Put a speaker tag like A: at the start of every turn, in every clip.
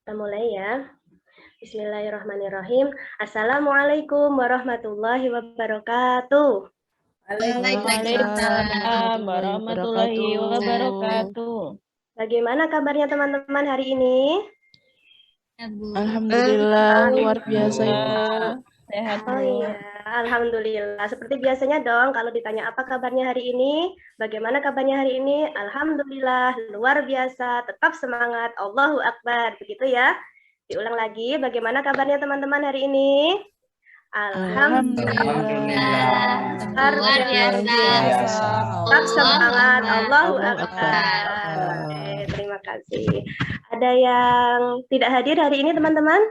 A: Kita mulai ya. Bismillahirrahmanirrahim. Assalamualaikum warahmatullahi wabarakatuh.
B: Waalaikumsalam warahmatullahi wabarakatuh.
A: Bagaimana kabarnya teman-teman hari ini?
C: Alhamdulillah, luar biasa Ibu.
B: Sehat,
A: Oh
B: Bu.
A: iya, alhamdulillah. Seperti biasanya dong, kalau ditanya apa kabarnya hari ini, bagaimana kabarnya hari ini? Alhamdulillah, luar biasa, tetap semangat, Allahu Akbar, begitu ya. Diulang lagi, bagaimana kabarnya teman-teman hari ini? Alhamdulillah, luar biasa, tetap semangat, Allahu Akbar. Oke, terima kasih. Ada yang tidak hadir hari ini teman-teman?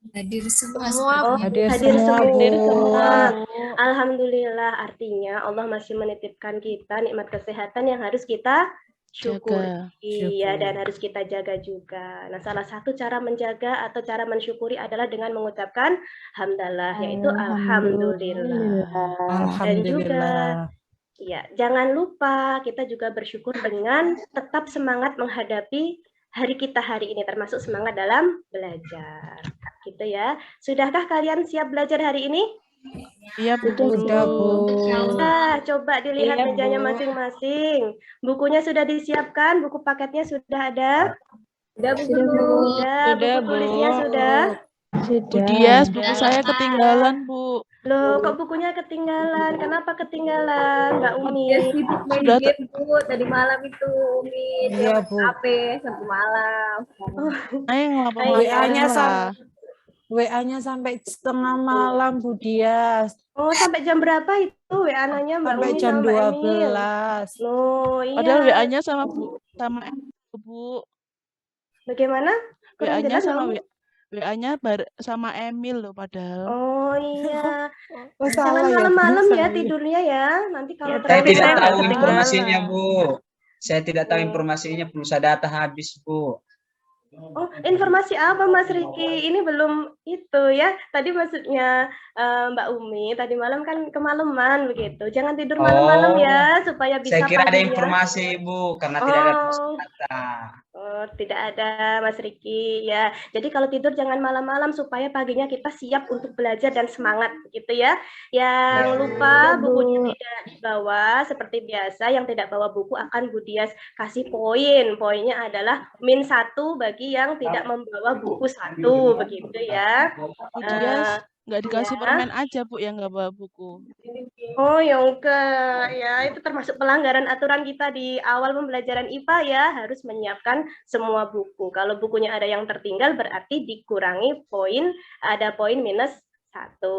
D: Hadir semua.
A: Oh,
C: Hadir
A: hadir
C: semua.
A: semua. Alhamdulillah, artinya Allah masih menitipkan kita nikmat kesehatan yang harus kita syukuri. Iya, dan harus kita jaga juga. Nah, salah satu cara menjaga atau cara mensyukuri adalah dengan mengucapkan hamdalah, yaitu alhamdulillah. Dan juga ya, jangan lupa kita juga bersyukur dengan tetap semangat menghadapi hari kita hari ini, termasuk semangat dalam belajar. Gitu ya. Sudahkah kalian siap belajar hari ini?
C: Iya, sudah, Bu.
A: Nah, coba dilihat
B: Iya,
A: mejanya
B: Bu.
A: masing-masing. Bukunya sudah disiapkan, buku paketnya sudah ada?
D: Sudah, Bu.
A: Sudah, buku
B: Bu.
A: tulisnya sudah?
C: Bu Dias, buku saya ketinggalan, Bu.
A: Loh, kok bukunya ketinggalan? Kenapa ketinggalan, Mbak Umi?
D: Dia sibuk main
C: Sudah
D: game, Bu. Tadi malam itu, Umi. Dia main HP sampai malam.
C: Ayo ngapa
E: WA-nya sampai setengah malam, Bu Dias.
A: Oh, sampai jam berapa itu WA-nya Mbak
E: Sampai
A: Umi
E: jam
A: sama Mbak Emil?
E: 12.
A: Loh, iya.
C: Padahal WA-nya sama Bu.
A: Bagaimana? Kurang
C: WA-nya
A: jelas, Mbak
C: sama
A: Umi?
C: WA-nya sama Emil loh padahal.
A: Oh iya.
E: Oh,
A: Jangan
E: salah ya,
A: malam-malam
E: Bu.
A: ya tidurnya ya. Nanti kalau
C: Ya,
F: Saya
A: terlalu
F: tidak
A: malam,
F: tahu
A: ketinggalan.
F: informasinya, Bu. Saya tidak tahu informasinya, pulsa data habis, Bu.
A: Oh, informasi apa Mas Riki? Ini belum itu ya. Tadi maksudnya Mbak Umi, tadi malam kan kemalaman begitu. Jangan tidur malam-malam ya, supaya bisa
F: Saya kira ada
A: paginya.
F: informasi, Bu, karena tidak ada pulsa data.
A: Oh, tidak ada Mas Riki ya. Jadi kalau tidur jangan malam-malam supaya paginya kita siap untuk belajar dan semangat gitu ya. Yang lupa bukunya tidak dibawa seperti biasa, yang tidak bawa buku akan Bu Dias kasih poin. Poinnya adalah -1 bagi yang tidak membawa buku 1 begitu ya.
C: Bu Dias nggak dikasih
A: ya.
C: permen aja, Bu, yang nggak bawa buku.
A: Oh ya enggak, ya itu termasuk pelanggaran aturan kita di awal pembelajaran IPA ya, harus menyiapkan semua buku. Kalau bukunya ada yang tertinggal berarti dikurangi poin, ada poin -1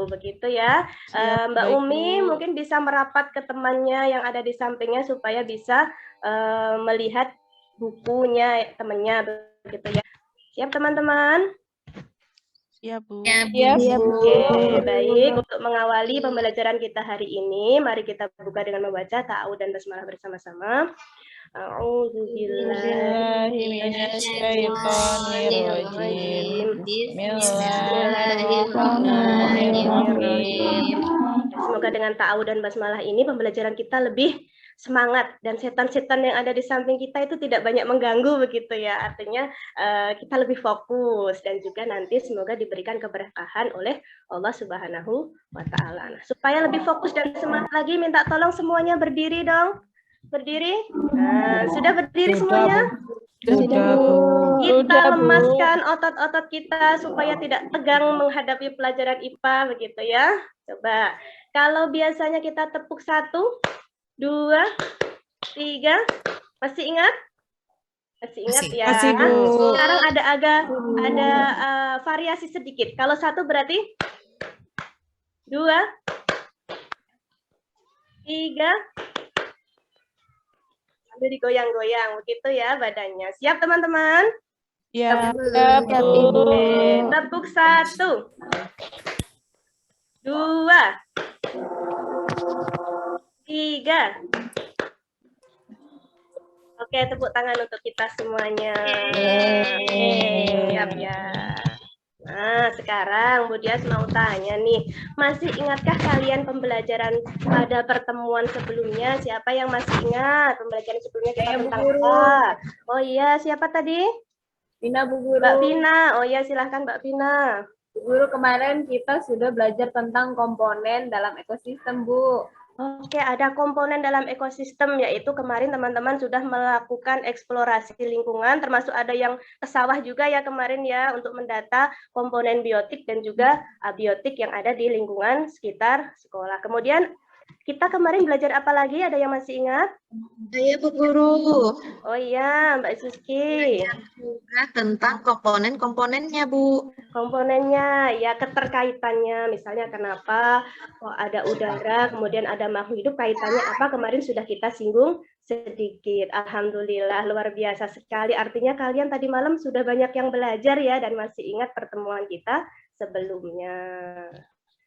A: begitu ya.
C: Siap,
A: Mbak
C: baik,
A: Umi
C: Bu.
A: mungkin bisa merapat ke temannya yang ada di sampingnya supaya bisa melihat bukunya temannya begitu ya. Siap teman-teman?
C: Siap, Bu.
A: Oke, baik. Untuk mengawali pembelajaran kita hari ini, mari kita buka dengan membaca ta'awudz dan basmalah bersama-sama.
B: A'udzubillahiminasyaitonirrajim. Bismillahirrahmanirrahim.
A: Semoga dengan ta'awudz dan basmalah ini pembelajaran kita lebih semangat dan setan-setan yang ada di samping kita itu tidak banyak mengganggu begitu ya. Artinya kita lebih fokus dan juga nanti semoga diberikan keberkahan oleh Allah Subhanahu wa taala. Nah, supaya lebih fokus dan semangat lagi minta tolong semuanya berdiri dong. Berdiri. Nah, sudah berdiri semuanya?
E: Sudah, Bu.
A: Kita lemaskan otot-otot kita supaya tidak tegang menghadapi pelajaran IPA begitu ya. Coba. Kalau biasanya kita tepuk 1, 2, 3, masih ingat? Masih ingat ya?
E: Masih, Bu.
A: Sekarang ada variasi sedikit. Kalau 1 berarti 2, 3, sambil digoyang-goyang begitu ya badannya. Siap teman-teman?
C: Ya,
A: Tepuk 1, 2, 3. Oke, tepuk tangan untuk kita semuanya. Siap ya. Nah, sekarang Bu Dias mau tanya nih, masih ingatkah kalian pembelajaran pada pertemuan sebelumnya? Siapa yang masih ingat pembelajaran sebelumnya kita tentang apa? Oh iya, siapa tadi?
D: Vina, Bu Guru.
A: Mbak Vina, oh ya silahkan Mbak Vina.
D: Bu Guru, kemarin kita sudah belajar tentang komponen dalam ekosistem, Bu.
A: Oke, ada komponen dalam ekosistem, yaitu kemarin teman-teman sudah melakukan eksplorasi lingkungan, termasuk ada yang ke sawah juga ya kemarin ya, untuk mendata komponen biotik dan juga abiotik yang ada di lingkungan sekitar sekolah. Kemudian kita kemarin belajar apa lagi? Ada yang masih ingat?
G: Saya Bu Guru.
A: Oh iya, Mbak Suski.
G: Juga tentang komponen-komponennya, Bu.
A: Komponennya, ya keterkaitannya, misalnya kenapa kok ada udara, kemudian ada makhluk hidup, kaitannya apa, kemarin sudah kita singgung sedikit. Alhamdulillah, luar biasa sekali. Artinya kalian tadi malam sudah banyak yang belajar ya, dan masih ingat pertemuan kita sebelumnya.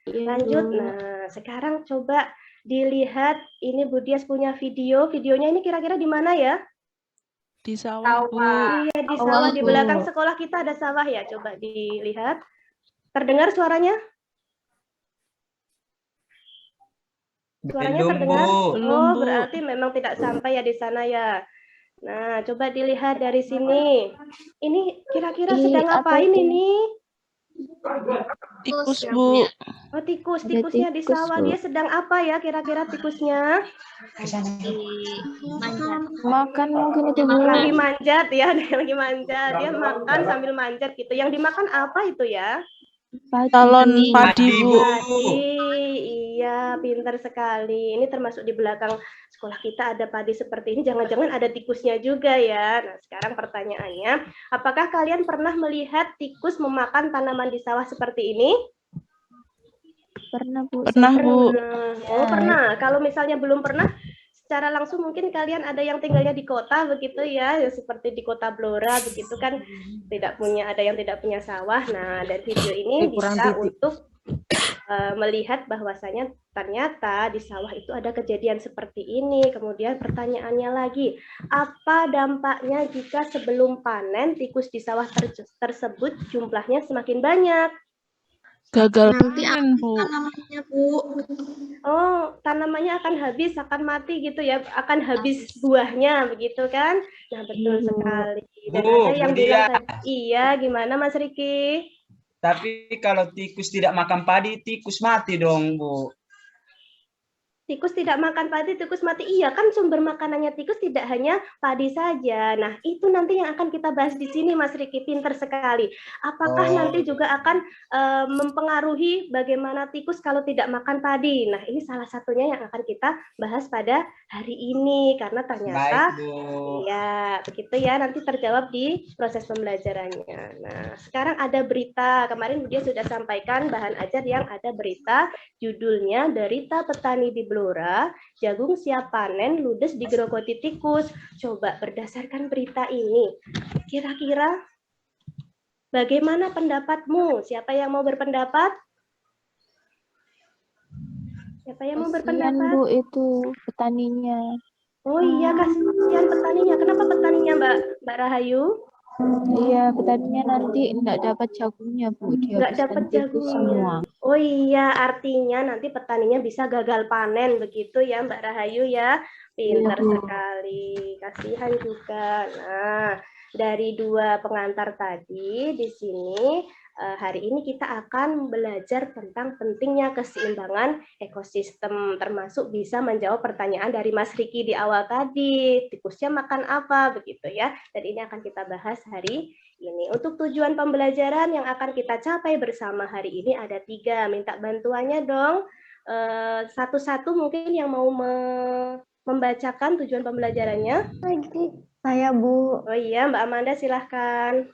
A: Lanjut, nah sekarang coba dilihat, ini Bu Dias punya videonya ini kira-kira di mana ya?
C: Di sawah, Bu.
A: Iya, di sawah, di belakang sekolah kita ada sawah ya, coba dilihat. Terdengar suaranya? Suaranya
F: Belum,
A: terdengar?
F: Bu.
C: Belum,
A: Oh,
C: Bu.
A: berarti memang tidak sampai ya di sana ya. Nah, coba dilihat dari sini. Ini kira-kira sedang ngapain ini?
C: Tikus, Bu.
A: Oh, tikusnya di sawah. Dia sedang apa ya kira-kira tikusnya?
B: Makan mungkin itu, Bu.
A: Lagi manjat ya, dia lagi manjat. Dia makan sambil manjat gitu. Yang dimakan apa itu ya?
C: Talon padi, Bu.
A: Padi, iya, pintar sekali. Ini termasuk di belakang sekolah kita ada padi seperti ini. Jangan-jangan ada tikusnya juga ya. Nah, sekarang pertanyaannya, apakah kalian pernah melihat tikus memakan tanaman di sawah seperti ini?
B: Pernah, Bu.
C: Pernah, Bu.
A: Oh, pernah. Kalau misalnya belum pernah, secara langsung mungkin kalian ada yang tinggalnya di kota begitu ya, seperti di kota Blora begitu kan, ada yang tidak punya sawah. Nah, dari video ini bisa untuk melihat bahwasanya ternyata di sawah itu ada kejadian seperti ini. Kemudian pertanyaannya lagi, apa dampaknya jika sebelum panen tikus di sawah tersebut jumlahnya semakin banyak?
C: Gagal
G: Nanti
C: panen, Bu.
G: tanamannya, Bu.
A: Oh, tanamannya akan habis, akan mati gitu ya, akan habis buahnya begitu kan? Nah, betul sekali. Dan
F: Bu,
A: ada yang
F: Bu
A: bilang
F: Dia.
A: tadi, iya, gimana Mas Riki?
F: Tapi kalau tikus tidak makan padi, tikus mati dong, Bu.
A: Tikus tidak makan padi, tikus mati. Iya, kan sumber makanannya tikus tidak hanya padi saja. Nah, itu nanti yang akan kita bahas di sini, Mas Riki. Pinter sekali. Apakah nanti juga akan mempengaruhi bagaimana tikus kalau tidak makan padi? Nah, ini salah satunya yang akan kita bahas pada hari ini. Karena ternyata,
F: Baik, Bu.
A: ya, begitu ya. Nanti terjawab di proses pembelajarannya. Nah, sekarang ada berita. Kemarin dia sudah sampaikan bahan ajar yang ada berita. Judulnya, Derita Petani di Blora, jagung siap panen, ludes digerogoti tikus. Coba berdasarkan berita ini, kira-kira bagaimana pendapatmu? Siapa yang mau berpendapat? Siapa yang mau berpendapat?
B: Bu, itu petaninya.
A: Oh iya, kasihan petaninya. Kenapa petaninya, Mbak Rahayu?
B: Iya, petaninya nanti enggak dapat jagungnya, Bu.
A: Nggak dapat
B: Tikus semua.
A: Oh iya, artinya nanti petaninya bisa gagal panen begitu ya Mbak Rahayu ya. Pintar sekali, kasihan juga. Nah, dari dua pengantar tadi di sini hari ini kita akan belajar tentang pentingnya keseimbangan ekosistem, termasuk bisa menjawab pertanyaan dari Mas Riki di awal tadi, tikusnya makan apa begitu ya. Dan ini akan kita bahas hari ini. Untuk tujuan pembelajaran yang akan kita capai bersama hari ini ada 3. Minta bantuannya dong. Satu-satu mungkin yang mau membacakan tujuan pembelajarannya.
H: Saya, Bu.
A: Oh iya, Mbak Amanda silahkan.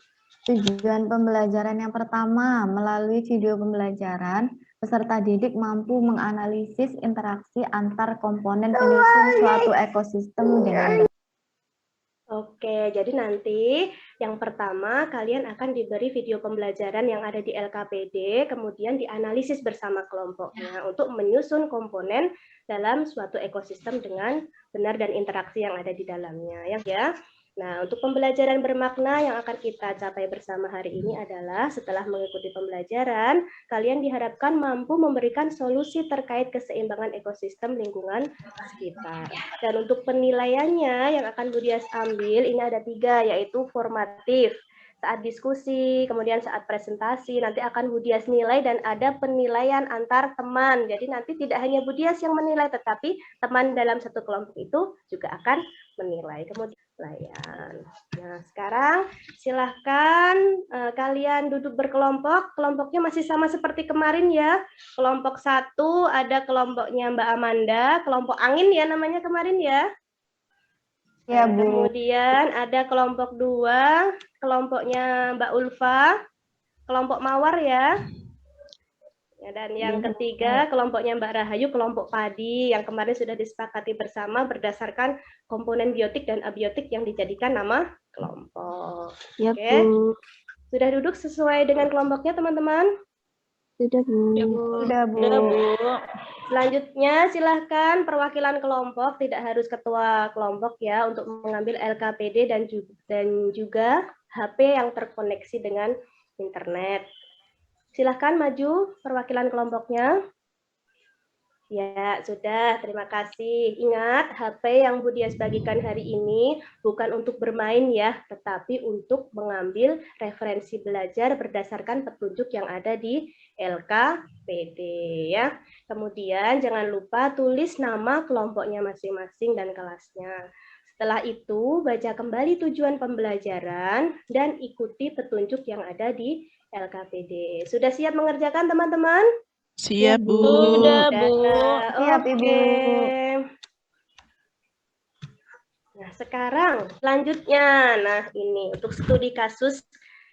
H: Tujuan pembelajaran yang pertama, melalui video pembelajaran, peserta didik mampu menganalisis interaksi antar komponen penyusun suatu ekosistem dengan
A: Oke, jadi nanti yang pertama kalian akan diberi video pembelajaran yang ada di LKPD, kemudian dianalisis bersama kelompoknya untuk menyusun komponen dalam suatu ekosistem dengan benar dan interaksi yang ada di dalamnya, ya. Nah, untuk pembelajaran bermakna yang akan kita capai bersama hari ini adalah setelah mengikuti pembelajaran, kalian diharapkan mampu memberikan solusi terkait keseimbangan ekosistem lingkungan sekitar. Dan untuk penilaiannya yang akan Bu Dias ambil, ini ada 3, yaitu formatif. saat diskusi, kemudian saat presentasi, nanti akan Bu Dias nilai dan ada penilaian antar teman. Jadi nanti tidak hanya Bu Dias yang menilai, tetapi teman dalam satu kelompok itu juga akan menilai. Kemudian layan. Nah, sekarang silahkan kalian duduk berkelompok. Kelompoknya masih sama seperti kemarin ya. Kelompok 1 ada kelompoknya Mbak Amanda, kelompok angin ya namanya kemarin ya.
H: Ya, Bu.
A: Kemudian ada kelompok 2, kelompoknya Mbak Ulfa, kelompok mawar ya. Dan yang ketiga kelompoknya Mbak Rahayu, kelompok padi yang kemarin sudah disepakati bersama berdasarkan komponen biotik dan abiotik yang dijadikan nama kelompok.
B: Ya,
A: Oke.
B: Bu.
A: Sudah duduk sesuai dengan kelompoknya teman-teman?
B: Sudah, Bu.
H: Sudah, Bu.
A: Selanjutnya silahkan perwakilan kelompok, tidak harus ketua kelompok ya, untuk mengambil LKPD dan juga HP yang terkoneksi dengan internet. Silahkan maju perwakilan kelompoknya. Ya, sudah. Terima kasih. Ingat, HP yang Bu Dias bagikan hari ini bukan untuk bermain ya, tetapi untuk mengambil referensi belajar berdasarkan petunjuk yang ada di LKPD ya. Kemudian jangan lupa tulis nama kelompoknya masing-masing dan kelasnya. Setelah itu, baca kembali tujuan pembelajaran dan ikuti petunjuk yang ada di LKPD. Sudah siap mengerjakan teman-teman?
C: Siap, Bu.
E: Sudah, Bu.
H: Siap, Ibu.
A: Oke. Nah, sekarang selanjutnya, nah ini untuk studi kasus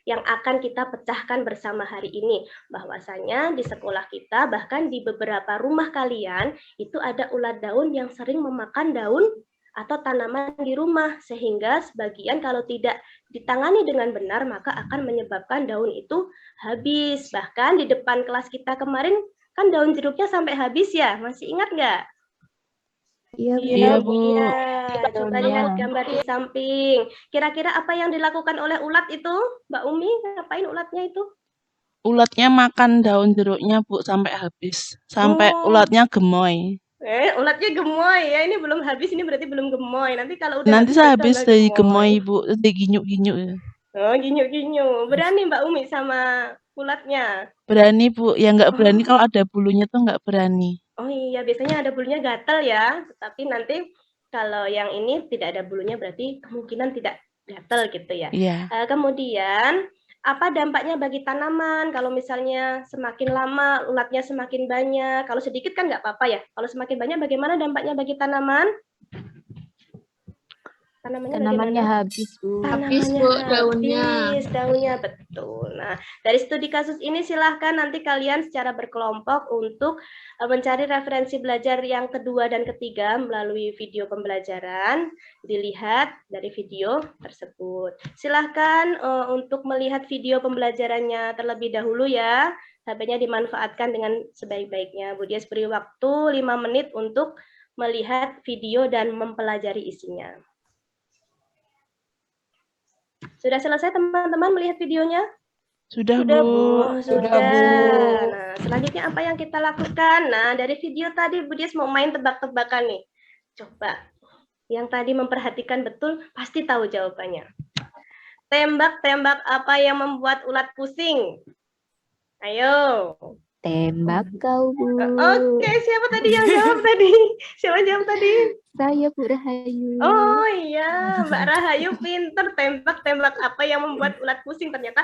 A: yang akan kita pecahkan bersama hari ini. Bahwasanya di sekolah kita, bahkan di beberapa rumah kalian, itu ada ulat daun yang sering memakan daun atau tanaman di rumah, sehingga sebagian kalau tidak ditangani dengan benar, maka akan menyebabkan daun itu habis. Bahkan di depan kelas kita kemarin, kan daun jeruknya sampai habis ya, masih ingat nggak?
B: Iya, Bu.
C: Iya, Bu.
A: Iya, coba lihat gambar di samping. Kira-kira apa yang dilakukan oleh ulat itu, Mbak Umi? Ngapain ulatnya itu?
C: Ulatnya makan daun jeruknya, Bu, sampai habis. Sampai ulatnya gemoy.
A: Ulatnya gemoy ya. Ini belum habis, ini berarti belum gemoy. Nanti kalau udah
C: Nanti
A: habis
C: habis
A: tambah
C: dari gemoy, Bu. Dari ginyuk-ginyuk.
A: Oh, ginyu-ginyu. Berani Mbak Umi sama ulatnya?
C: Berani, Bu. Ya nggak berani kalau ada bulunya tuh nggak berani.
A: Oh iya, biasanya ada bulunya gatal ya. Tapi nanti kalau yang ini tidak ada bulunya berarti kemungkinan tidak gatal gitu ya.
C: Iya.
A: Kemudian apa dampaknya bagi tanaman? Kalau misalnya semakin lama ulatnya semakin banyak, kalau sedikit kan nggak apa-apa ya. Kalau semakin banyak bagaimana dampaknya bagi tanaman?
B: Tanamannya habis, Bu.
G: Habis, Bu, daunnya.
A: Habis daunnya, betul. Nah, dari studi kasus ini silahkan nanti kalian secara berkelompok untuk mencari referensi belajar yang kedua dan ketiga melalui video pembelajaran. Dilihat dari video tersebut. Silahkan untuk melihat video pembelajarannya terlebih dahulu ya. HP-nya dimanfaatkan dengan sebaik-baiknya. Bu Dias beri waktu 5 menit untuk melihat video dan mempelajari isinya. Sudah selesai teman-teman melihat videonya?
C: Sudah, Bu.
A: Sudah, Bu. Nah, selanjutnya apa yang kita lakukan? Nah, dari video tadi Bu Dias mau main tebak-tebakan nih. Coba. Yang tadi memperhatikan betul pasti tahu jawabannya. Tembak-tembak apa yang membuat ulat pusing? Ayo.
B: Tembak kau, Bu.
A: Oke, siapa tadi yang jawab tadi? Siapa jawab tadi?
B: Saya, Bu Rahayu.
A: Oh iya, Mbak Rahayu pinter. Tembak-tembak apa yang membuat ulat pusing? Ternyata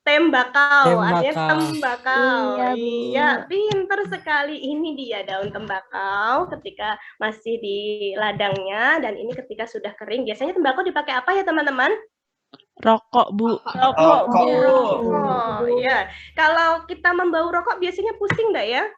A: tembakau, artinya tembakau.
B: Iya, Bu.
A: Iya, pinter sekali. Ini dia daun tembakau ketika masih di ladangnya, dan ini ketika sudah kering. Biasanya tembakau dipakai apa ya teman-teman?
C: Rokok, Bu.
E: Rokok, Bu.
A: Oh iya, kalau kita membau rokok biasanya pusing nggak ya?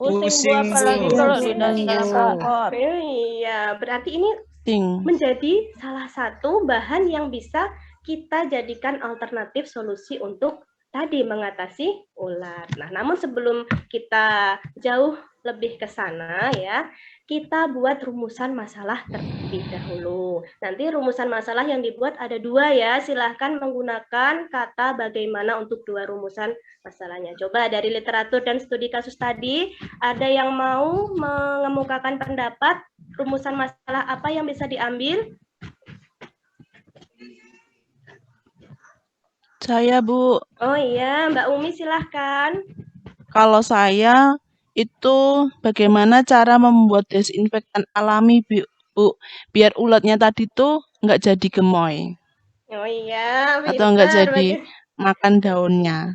E: Pusing, Bu, apalagi kalau dudanya rokok.
A: Iya, berarti ini
C: Ting.
A: menjadi salah satu bahan yang bisa kita jadikan alternatif solusi untuk tadi mengatasi ulat. Nah, namun sebelum kita jauh lebih ke sana ya, kita buat rumusan masalah terlebih dahulu. Nanti rumusan masalah yang dibuat ada 2 ya, silahkan menggunakan kata bagaimana untuk 2 rumusan masalahnya. Coba dari literatur dan studi kasus tadi, ada yang mau mengemukakan pendapat rumusan masalah apa yang bisa diambil?
C: Saya, Bu.
A: Oh iya, Mbak Umi silahkan.
C: Kalau saya itu bagaimana cara membuat desinfektan alami, Bu, biar ulatnya tadi tuh nggak jadi gemoy
A: Oh iya,
C: atau nggak
A: pintar.
C: jadi makan daunnya.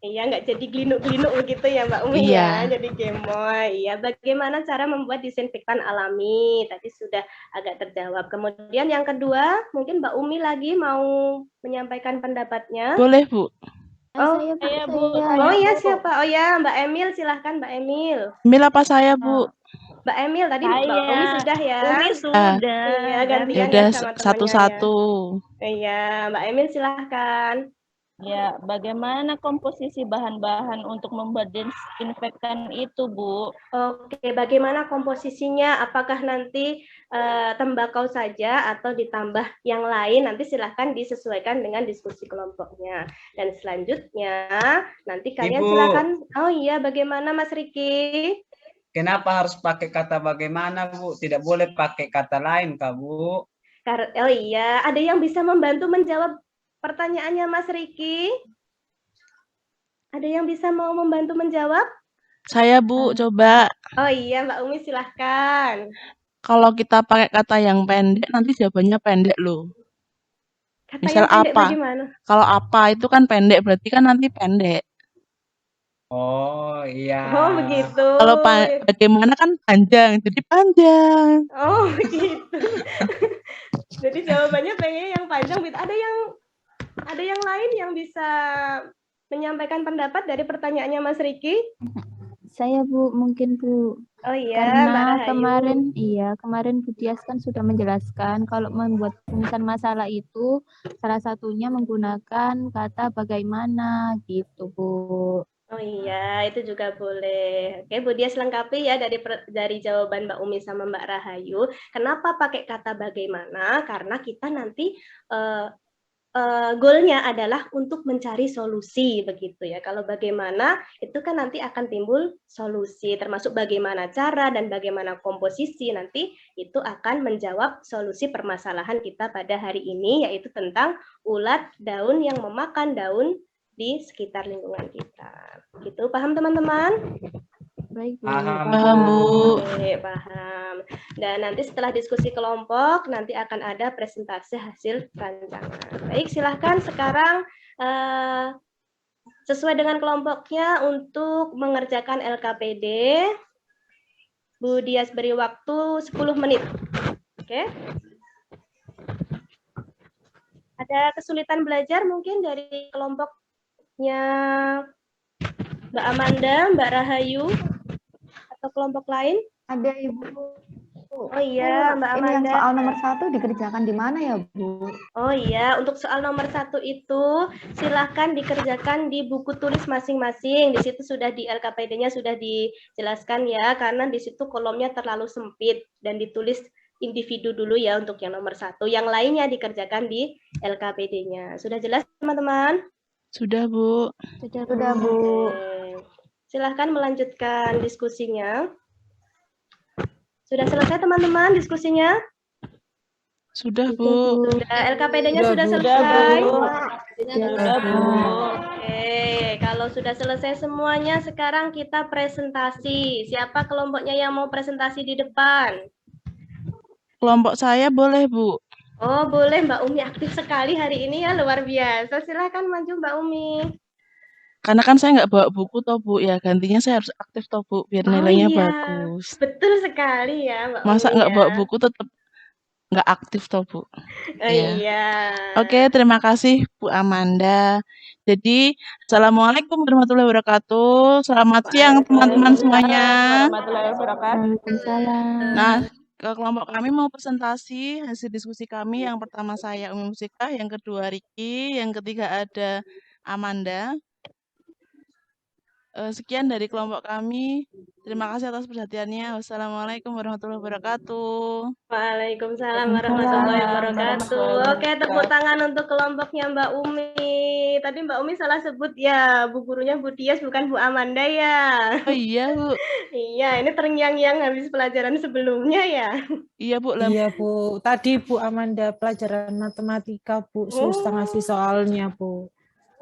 A: Iya, nggak jadi glinuk-glinuk begitu ya Mbak Umi ya,
C: Iya.
A: jadi gemoy. Iya, bagaimana cara membuat disinfektan alami? Tadi sudah agak terjawab. Kemudian yang kedua, mungkin Mbak Umi lagi mau menyampaikan pendapatnya.
C: Boleh, Bu.
A: Oh,
B: Saya, Bu.
A: oh iya siapa? Oh ya, Mbak Emil, silahkan Mbak Emil.
C: Emil apa saya, Bu?
A: Mbak Emil tadi Mbak Umi sudah ya.
D: Umi sudah.
A: Iya,
C: Ya
A: gantian
C: udah
A: ya sama temannya ya.
C: satu-satu.
A: Iya, Mbak Emil silahkan.
I: Ya, bagaimana komposisi bahan-bahan untuk membuat desinfektan itu, Bu?
A: Oke, bagaimana komposisinya? Apakah nanti tembakau saja atau ditambah yang lain? Nanti silahkan disesuaikan dengan diskusi kelompoknya. Dan selanjutnya, nanti kalian
F: Ibu.
A: silakan. Oh iya, bagaimana Mas Riki?
F: Kenapa harus pakai kata bagaimana, Bu? Tidak boleh pakai kata lain, Kak, Bu.
A: Oh iya, ada yang bisa membantu menjawab pertanyaannya Mas Riki? Ada yang bisa mau membantu menjawab?
C: Saya, Bu, coba.
A: Oh iya, Mbak Umi silahkan.
C: Kalau kita pakai kata yang pendek, nanti jawabannya pendek loh.
A: Kata
C: Misal
A: yang pendek
C: apa?
A: bagaimana?
C: Kalau apa itu kan pendek, berarti kan nanti pendek.
F: Oh, iya.
A: Oh begitu.
C: Kalau bagaimana kan panjang, jadi panjang.
A: Oh begitu. Jadi jawabannya pengen yang panjang. Ada yang lain yang bisa menyampaikan pendapat dari pertanyaannya Mas Riki?
B: Saya, Bu, mungkin, Bu.
A: Oh iya, Mbak
B: Karena
A: Rahayu.
B: kemarin Bu Dias kan sudah menjelaskan kalau membuat rumusan masalah itu salah satunya menggunakan kata bagaimana gitu, Bu.
A: Oh iya, itu juga boleh. Oke, Bu Dias lengkapi ya dari jawaban Mbak Umi sama Mbak Rahayu. Kenapa pakai kata bagaimana? Karena kita nanti goalnya adalah untuk mencari solusi begitu ya. Kalau bagaimana itu kan nanti akan timbul solusi, termasuk bagaimana cara dan bagaimana komposisi nanti itu akan menjawab solusi permasalahan kita pada hari ini, yaitu tentang ulat daun yang memakan daun di sekitar lingkungan kita. Gitu, paham teman-teman?
B: Baik, Bu.
C: Paham, Bu.
A: Oke, paham. Dan nanti setelah diskusi kelompok, nanti akan ada presentasi hasil rancangan. Baik, silahkan sekarang sesuai dengan kelompoknya untuk mengerjakan LKPD. Bu Dias beri waktu 10 menit. Oke. Ada kesulitan belajar mungkin dari kelompoknya Mbak Amanda, Mbak Rahayu, atau kelompok lain?
H: Ada, Ibu.
A: Oh iya, Mbak
H: Ini yang
A: Amanda.
H: soal nomor 1 dikerjakan di mana ya, Bu?
A: Oh iya, untuk soal nomor 1 itu silahkan dikerjakan di buku tulis masing-masing. Di situ sudah di LKPD-nya sudah dijelaskan ya, karena di situ kolomnya terlalu sempit dan ditulis individu dulu ya untuk yang nomor 1. Yang lainnya dikerjakan di LKPD-nya. Sudah jelas teman-teman?
C: Sudah, Bu.
H: Sudah, Bu.
A: Oke. Silahkan melanjutkan diskusinya. Sudah selesai teman-teman diskusinya?
C: Sudah, Bu.
A: LKPD-nya sudah selesai?
I: Sudah, Bu.
A: Oke, kalau sudah selesai semuanya, sekarang kita presentasi. Siapa kelompoknya yang mau presentasi di depan?
C: Kelompok saya boleh, Bu.
A: Oh, boleh. Mbak Umi aktif sekali hari ini ya, luar biasa. Silakan maju Mbak Umi.
C: Karena kan saya nggak bawa buku toh, Bu. Ya, gantinya saya harus aktif toh, Bu, biar nilainya bagus.
A: Betul sekali ya, Mbak
C: Masa
A: Umi
C: nggak
A: ya.
C: bawa buku tetap nggak aktif toh, Bu.
A: Iya.
C: Oke, terima kasih Bu Amanda. Jadi, Assalamualaikum warahmatullahi wabarakatuh. Selamat siang teman-teman semuanya.
I: Warahmatullahi wabarakatuh.
B: Waalaikumsalam.
C: Nah, ke kelompok kami mau presentasi hasil diskusi kami. Yang pertama saya Umi Musikah, yang kedua Riki, yang ketiga ada Amanda. Sekian dari kelompok kami. Terima kasih atas perhatiannya. Wassalamualaikum warahmatullahi wabarakatuh.
A: Waalaikumsalam warahmatullahi wabarakatuh. Oke, tepuk tangan untuk kelompoknya Mbak Umi. Tadi Mbak Umi salah sebut ya, Bu gurunya Bu Dias bukan Bu Amanda ya.
C: Oh iya, Bu.
A: Iya, ini terngiang-ngiang habis pelajaran sebelumnya ya.
C: Iya, Bu.
E: Iya, Bu. Tadi Bu Amanda pelajaran matematika, Bu. Terus ngasih soalnya, Bu.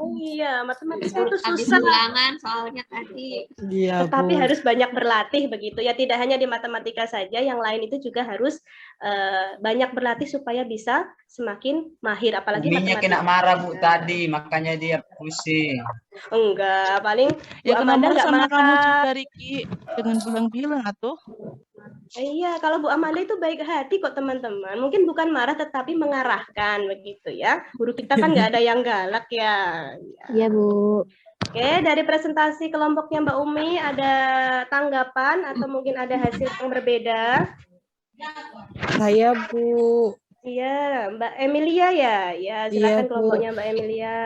A: Oh iya, matematika itu
D: Habis
A: susah.
D: ulangan soalnya tadi.
E: Iya,
A: Tetapi
E: Bu.
A: harus banyak berlatih begitu ya. Tidak hanya di matematika saja, yang lain itu juga harus banyak berlatih supaya bisa semakin mahir. Apalagi
F: Uminya
A: matematika.
F: kena marah Bu tadi, makanya dia pusing.
A: Enggak, paling
C: Ya
A: Bu
C: kena
A: Amanda
C: marah
A: enggak
C: sama kamu
A: marah.
C: juga, Riki. Jangan bilang-bilang atuh.
A: Iya, kalau Bu Amanda itu baik hati kok teman-teman. Mungkin bukan marah tetapi mengarahkan begitu ya. Guru kita kan nggak ada yang galak ya.
B: Iya, Bu.
A: Oke, dari presentasi kelompoknya Mbak Umi ada tanggapan atau mungkin ada hasil yang berbeda?
E: Saya, Bu.
A: Iya, Mbak Emilia ya. Ya, silakan
E: Iya, Bu.
A: kelompoknya Mbak Emilia.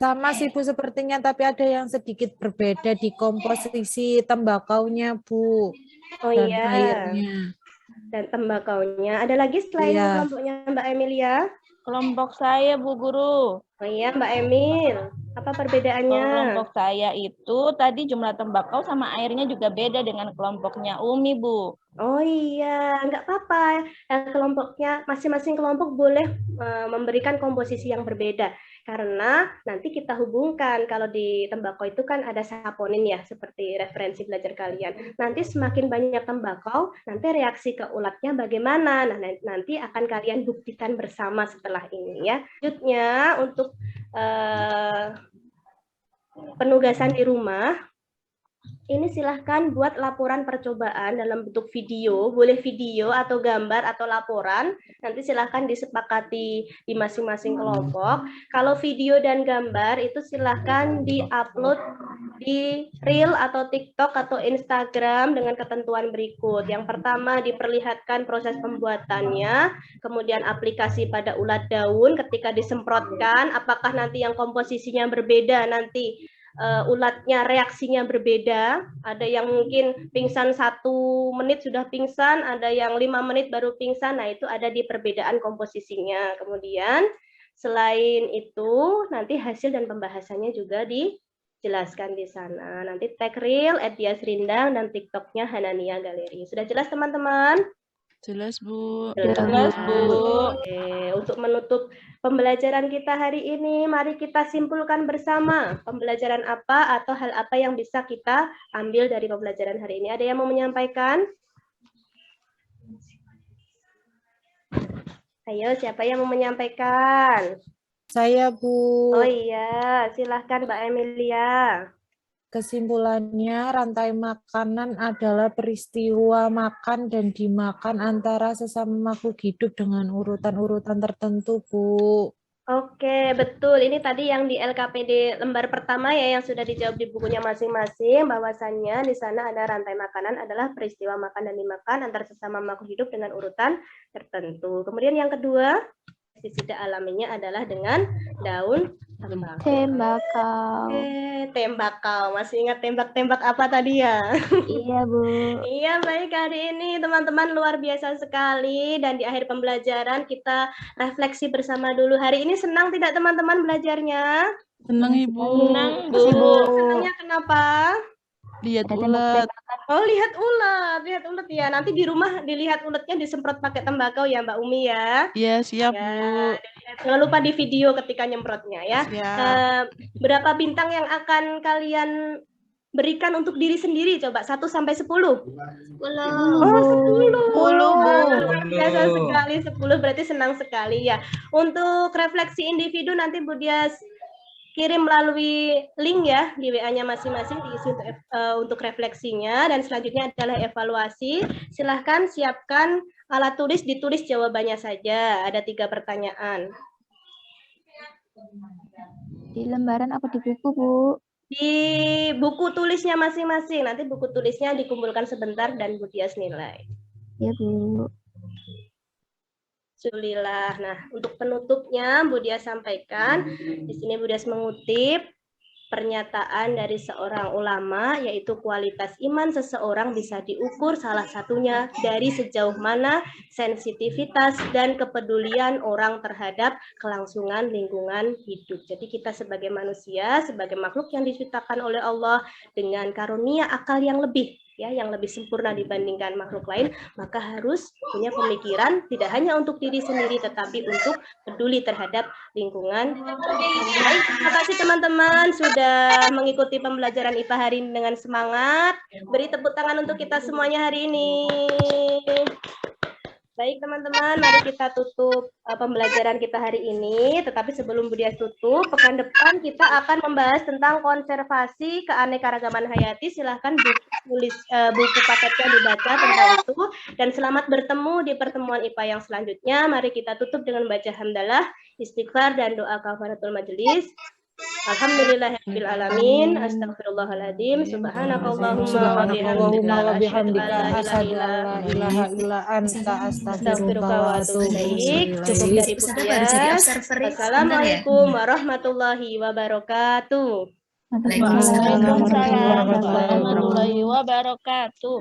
E: Sama sih, Bu, sepertinya, tapi ada yang sedikit berbeda di komposisi tembakaunya, Bu.
A: Oh
E: Dan
A: iya.
E: airnya.
A: Dan tembakaunya. Ada lagi selain
E: Iya.
A: kelompoknya Mbak Emilia?
I: Kelompok saya, Bu Guru.
A: Oh iya, Mbak Emil. Apa perbedaannya?
I: Kelompok saya itu tadi jumlah tembakau sama airnya juga beda dengan kelompoknya Umi, Bu.
A: Oh iya, nggak apa-apa. Kelompoknya, masing-masing kelompok boleh memberikan komposisi yang berbeda. Karena nanti kita hubungkan, kalau di tembakau itu kan ada saponin ya, seperti referensi belajar kalian. Nanti semakin banyak tembakau, nanti reaksi ke ulatnya bagaimana? Nah, nanti akan kalian buktikan bersama setelah ini ya. Selanjutnya, untuk penugasan di rumah, ini silahkan buat laporan percobaan dalam bentuk video, boleh video atau gambar atau laporan, nanti silahkan disepakati di masing-masing kelompok. Kalau video dan gambar itu silahkan di-upload di Reel atau TikTok atau Instagram dengan ketentuan berikut. Yang pertama, diperlihatkan proses pembuatannya, kemudian aplikasi pada ulat daun ketika disemprotkan, apakah nanti yang komposisinya berbeda nanti ulatnya reaksinya berbeda, ada yang mungkin pingsan 1 menit sudah pingsan, ada yang 5 menit baru pingsan, nah itu ada di perbedaan komposisinya. Kemudian selain itu nanti hasil dan pembahasannya juga dijelaskan di sana. Nanti tag Reel @diasrindang dan TikToknya Hanania Galeri. Sudah jelas teman-teman?
C: Jelas, Bu.
I: Jelas, Bu.
A: Oke, untuk menutup pembelajaran kita hari ini, mari kita simpulkan bersama pembelajaran apa atau hal apa yang bisa kita ambil dari pembelajaran hari ini. Ada yang mau menyampaikan? Ayo, siapa yang mau menyampaikan?
E: Saya, Bu.
A: Oh iya, silahkan Mbak Emilia.
E: Kesimpulannya, rantai makanan adalah peristiwa makan dan dimakan antara sesama makhluk hidup dengan urutan-urutan tertentu, Bu.
A: Oke, betul. Ini tadi yang di LKPD lembar pertama ya, yang sudah dijawab di bukunya masing-masing, bahwasannya di sana ada rantai makanan adalah peristiwa makan dan dimakan antara sesama makhluk hidup dengan urutan tertentu. Kemudian yang kedua, pestisida alaminya adalah dengan daun tembakau.
B: Tembakau.
A: Tembakau. Masih ingat tembak-tembak apa tadi ya?
B: Iya, Bu.
A: Iya, baik, hari ini teman-teman luar biasa sekali, dan di akhir pembelajaran kita refleksi bersama dulu. Hari ini senang tidak teman-teman belajarnya?
C: Senang, Ibu.
I: Senang, Bu.
A: Senangnya kenapa?
C: Lihat ulat.
A: Oh, lihat ulat ya. Nanti di rumah dilihat ulatnya disemprot pakai tembakau ya, Mbak Umi ya.
C: Iya, siap,
A: Ya,
C: Bu.
A: jangan lupa di video ketika nyemprotnya ya.
C: Siap.
A: Berapa bintang yang akan kalian berikan untuk diri sendiri? Coba 1 sampai 10.
D: 10.
A: Oh, 10.
C: 10, Bu.
A: Luar biasa sekali, 10 berarti senang sekali ya. Untuk refleksi individu nanti Bu Dias kirim melalui link ya di WA-nya masing-masing, diisi untuk refleksinya, dan selanjutnya adalah evaluasi. Silahkan siapkan alat tulis, ditulis jawabannya saja. Ada 3 pertanyaan.
B: Di lembaran apa di buku, Bu?
A: Di buku tulisnya masing-masing. Nanti buku tulisnya dikumpulkan sebentar dan Bu Dias nilai.
B: Ya, Bu.
A: Alhamdulillah. Nah, untuk penutupnya Bu Dias sampaikan, di sini Bu Dias mengutip pernyataan dari seorang ulama, yaitu kualitas iman seseorang bisa diukur salah satunya dari sejauh mana sensitivitas dan kepedulian orang terhadap kelangsungan lingkungan hidup. Jadi kita sebagai manusia, sebagai makhluk yang diciptakan oleh Allah dengan karunia akal yang lebih, ya, yang lebih sempurna dibandingkan makhluk lain, maka harus punya pemikiran tidak hanya untuk diri sendiri tetapi untuk peduli terhadap lingkungan. Baik, terima kasih teman-teman sudah mengikuti pembelajaran IPA hari ini dengan semangat. Beri tepuk tangan untuk kita semuanya hari ini. Baik teman-teman, mari kita tutup pembelajaran kita hari ini. Tetapi sebelum Budia tutup, pekan depan kita akan membahas tentang konservasi keanekaragaman hayati. Silahkan buku paketnya dibaca tentang itu. Dan selamat bertemu di pertemuan IPA yang selanjutnya. Mari kita tutup dengan baca hamdalah, istighfar, dan doa kafaratul majelis. Alhamdulillahirabbil alamin, astagfirullahaladzim, subhanakallahumma wa bihamdika, asyhadu an la ilaha illa anta, astaghfiruka wa atubu ilaik. Cukup dari Budia. Wassalamualaikum warahmatullahi wabarakatuh.
I: Waalaikumsalam warahmatullahi wabarakatuh.